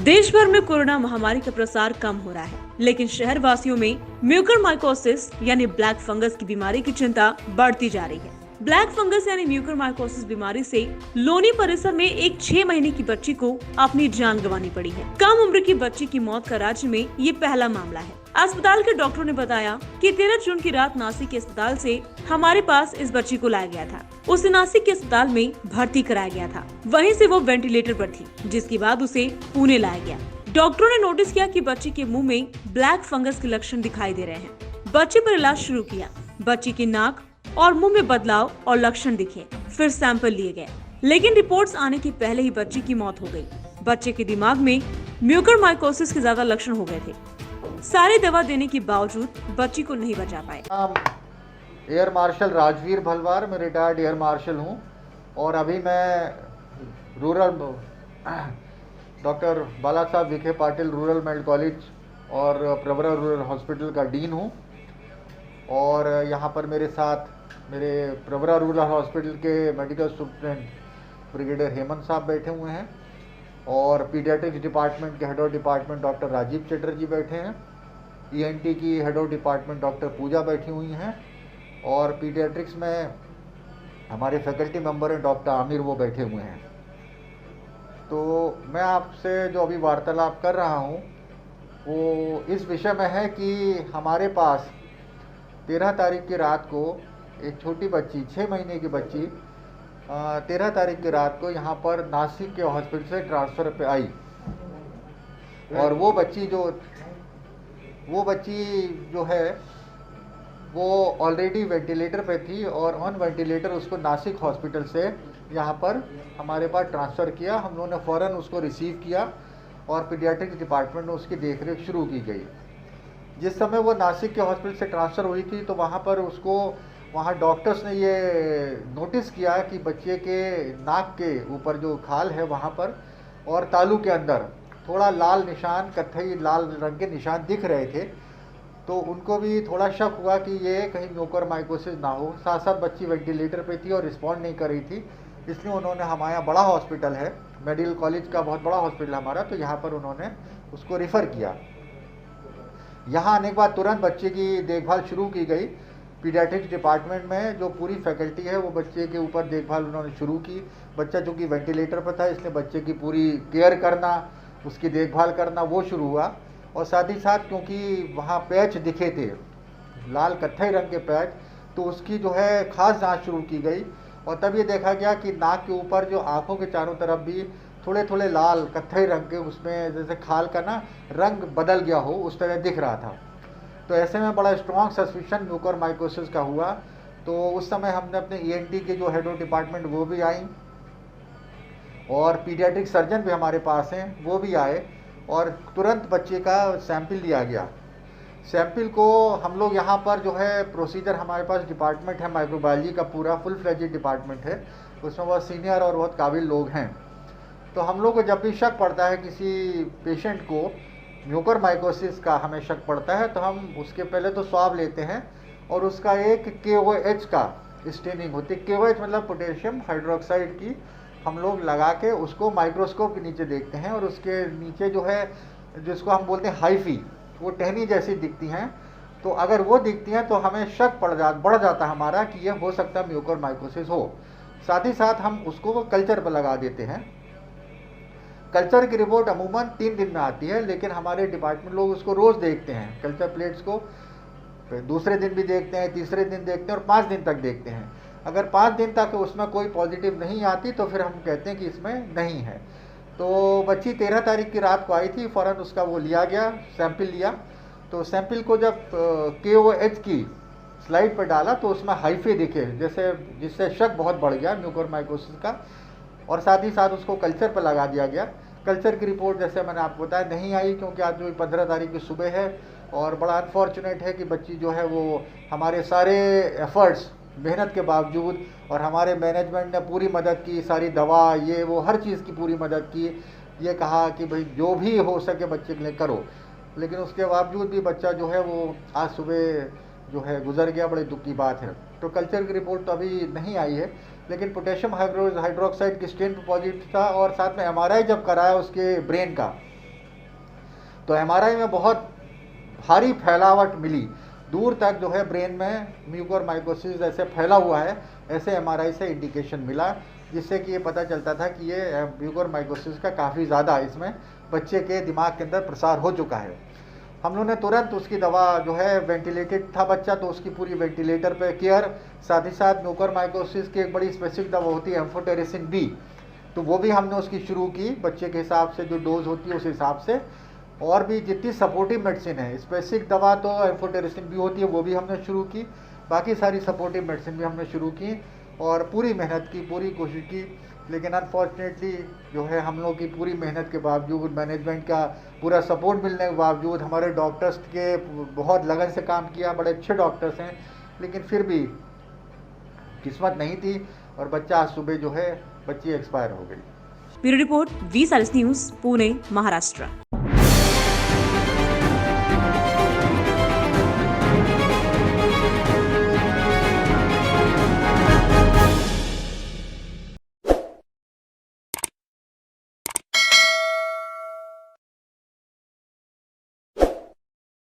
देश भर में कोरोना महामारी का प्रसार कम हो रहा है, लेकिन शहर वासियों में म्यूकरमाइकोसिस यानी ब्लैक फंगस की बीमारी की चिंता बढ़ती जा रही है। ब्लैक फंगस यानी म्यूकरमाइकोसिस बीमारी से लोनी परिसर में एक 6 महीने की बच्ची को अपनी जान गंवानी पड़ी है। कम उम्र की बच्ची की मौत का राज्य में ये पहला मामला है। अस्पताल के डॉक्टरों ने बताया कि 13 जून की रात नासिक के अस्पताल से हमारे पास इस बच्ची को लाया गया था। उसे नासिक के अस्पताल में भर्ती कराया गया था। वहीं से वो वेंटिलेटर पर थी, जिसके बाद उसे पुणे लाया गया। डॉक्टरों ने नोटिस किया कि बच्ची के मुंह में ब्लैक फंगस के लक्षण दिखाई दे रहे हैं। बच्चे पर इलाज शुरू किया। बच्ची की नाक और मुंह में बदलाव और लक्षण दिखे, फिर सैंपल लिए गए, लेकिन रिपोर्ट्स आने के पहले ही बच्ची की मौत हो गई। बच्चे के दिमाग में म्यूकरमाइकोसिस के ज्यादा लक्षण हो गए थे। सारी दवा देने के बावजूद बच्ची को नहीं बचा पाए। एयर मार्शल राजवीर भलवार, मैं रिटायर्ड एयर मार्शल हूँ और अभी मैं rural doctor Balasaheb Vikhe Patil rural medical college और प्रवरा रूरल हॉस्पिटल का डीन हूँ। और यहाँ पर मेरे साथ मेरे प्रवरा रूरल हॉस्पिटल के medical superintendent brigadier Hemant sahab बैठे हुए हैं और पीडियाट्रिक्स डिपार्टमेंट के head of department doctor Rajeev Chatterjee बैठे हैं। ईएनटी की head of department doctor Pooja बैठी हुई हैं और पीडियाट्रिक्स में हमारे फैकल्टी मेंबर हैं डॉक्टर आमिर, वो बैठे हुए हैं। तो मैं आपसे जो अभी वार्तालाप कर रहा हूँ वो इस विषय में है कि हमारे पास 13 तारीख की रात को एक छोटी बच्ची 6 महीने की बच्ची 13 तारीख की रात को यहाँ पर नासिक के हॉस्पिटल से ट्रांसफ़र पे आई और वो बच्ची जो है वो ऑलरेडी वेंटिलेटर पे थी और ऑन वेंटिलेटर उसको नासिक हॉस्पिटल से यहाँ पर हमारे पास ट्रांसफ़र किया। हम लोगों ने फ़ौरन उसको रिसीव किया और पीडियाट्रिक्स डिपार्टमेंट में उसकी देखरेख शुरू की गई। जिस समय वो नासिक के हॉस्पिटल से ट्रांसफ़र हुई थी तो वहाँ डॉक्टर्स ने ये नोटिस किया कि बच्चे के नाक के ऊपर जो खाल है वहाँ पर और तालू के अंदर थोड़ा लाल निशान, कत्थई लाल रंग के निशान दिख रहे थे। तो उनको भी थोड़ा शक हुआ कि ये कहीं म्यूकरमाइकोसिस ना हो। साथ साथ बच्ची वेंटिलेटर पे थी और रिस्पॉन्ड नहीं कर रही थी, इसलिए उन्होंने हमारा बड़ा हॉस्पिटल है, मेडिकल कॉलेज का बहुत बड़ा हॉस्पिटल हमारा, तो यहाँ पर उन्होंने उसको रिफ़र किया। यहाँ आने के बाद तुरंत बच्चे की देखभाल शुरू की गई। पीडियाट्रिक्स डिपार्टमेंट में जो पूरी फैकल्टी है वो बच्चे के ऊपर देखभाल उन्होंने शुरू की। बच्चा चूँकि वेंटिलेटर पर था इसलिए बच्चे की पूरी केयर करना, उसकी देखभाल करना वो शुरू हुआ। और साथ ही साथ क्योंकि वहाँ पैच दिखे थे, लाल कत्थई रंग के पैच, तो उसकी जो है खास जांच शुरू की गई और तब ये देखा गया कि नाक के ऊपर जो आँखों के चारों तरफ भी थोड़े थोड़े लाल कत्थई रंग के, उसमें जैसे खाल का ना रंग बदल गया हो उस तरह दिख रहा था। तो ऐसे में बड़ा स्ट्रॉन्ग सस्पिशन म्यूकरमाइकोसिस का हुआ। तो उस समय हमने अपने ईएनटी के जो हेड ऑफ डिपार्टमेंट वो भी आई और पीडियाट्रिक सर्जन भी हमारे पास हैं, वो भी आए और तुरंत बच्चे का सैंपल लिया गया। सैंपल को हम लोग यहाँ पर जो है प्रोसीजर, हमारे पास डिपार्टमेंट है माइक्रोबायोलॉजी का, पूरा फुल फ्लेजेड डिपार्टमेंट है, उसमें बहुत सीनियर और बहुत काबिल लोग हैं। तो हम लोग को जब भी शक पड़ता है किसी पेशेंट को म्यूकरमाइकोसिस का हमें शक पड़ता है तो हम उसके पहले तो स्वाब लेते हैं और उसका एक KOH का स्टेनिंग होती है। KOH मतलब पोटेशियम हाइड्रोक्साइड की हम लोग लगा के उसको माइक्रोस्कोप के नीचे देखते हैं और उसके नीचे जो है जिसको हम बोलते हैं हाइफी, वो टहनी जैसी दिखती हैं। तो अगर वो दिखती हैं तो हमें शक बढ़ जाता है हमारा कि ये हो सकता है म्यूकरमाइकोसिस हो। साथ ही साथ हम उसको कल्चर पर लगा देते हैं। कल्चर की रिपोर्ट अमूमन 3 दिन में आती है, लेकिन हमारे डिपार्टमेंट लोग उसको रोज़ देखते हैं कल्चर प्लेट्स को, दूसरे दिन भी देखते हैं, तीसरे दिन देखते हैं और 5 दिन तक देखते हैं। अगर 5 दिन तक उसमें कोई पॉजिटिव नहीं आती तो फिर हम कहते हैं कि इसमें नहीं है। तो बच्ची 13 तारीख की रात को आई थी, फ़ौरन उसका वो लिया गया, सैंपल लिया। तो सैंपल को जब KOH की स्लाइड पर डाला तो उसमें हाइफे दिखे, जिससे शक बहुत बढ़ गया म्यूकरमाइकोसिस का, और साथ ही साथ उसको कल्चर पर लगा दिया गया। कल्चर की रिपोर्ट जैसे मैंने आपको बताया नहीं आई, क्योंकि आज जो 15 तारीख की सुबह है और बड़ा अनफॉर्चुनेट है कि बच्ची जो है वो हमारे सारे एफर्ट्स, मेहनत के बावजूद, और हमारे मैनेजमेंट ने पूरी मदद की, सारी दवा ये वो हर चीज़ की पूरी मदद की, ये कहा कि भाई जो भी हो सके बच्चे के लिए करो, लेकिन उसके बावजूद भी बच्चा जो है वो आज सुबह जो है गुजर गया। बड़े दुख की बात है। तो कल्चर की रिपोर्ट तो अभी नहीं आई है, लेकिन पोटेशियम हाइड्रोक्साइड की स्टेन पॉजिटिव था और साथ में MRI जब कराया उसके ब्रेन का तो एमआरआई में बहुत भारी फैलावट मिली, दूर तक जो है ब्रेन में म्यूकोरमाइकोसिस ऐसे फैला हुआ है, ऐसे एमआरआई से इंडिकेशन मिला, जिससे कि ये पता चलता था कि ये म्यूकोरमाइकोसिस का काफ़ी ज़्यादा इसमें बच्चे के दिमाग के अंदर प्रसार हो चुका है। हम लोग ने तुरंत उसकी दवा जो है, वेंटिलेटेड था बच्चा तो उसकी पूरी वेंटिलेटर पे केयर, साथ ही साथ म्यूकोरमाइकोसिस की एक बड़ी स्पेसिफिक दवा होती है एम्फोटेरिसिन बी, तो वो भी हमने उसकी शुरू की बच्चे के हिसाब से, जो डोज होती है उस हिसाब से। और भी जितनी सपोर्टिव मेडिसिन है, स्पेसिफिक दवा तो एम्फोटेरिसिन भी होती है, वो भी हमने शुरू की, बाकी सारी सपोर्टिव मेडिसिन भी हमने शुरू की और पूरी मेहनत की, पूरी कोशिश की। लेकिन अनफॉर्चुनेटली जो है, हम लोग की पूरी मेहनत के बावजूद, मैनेजमेंट का पूरा सपोर्ट मिलने के बावजूद, हमारे डॉक्टर्स के बहुत लगन से काम किया, बड़े अच्छे डॉक्टर्स हैं, लेकिन फिर भी किस्मत नहीं थी और बच्चा आज सुबह जो है, बच्ची एक्सपायर हो गई। Bureau report, V-SARIS news, Pune, Maharashtra.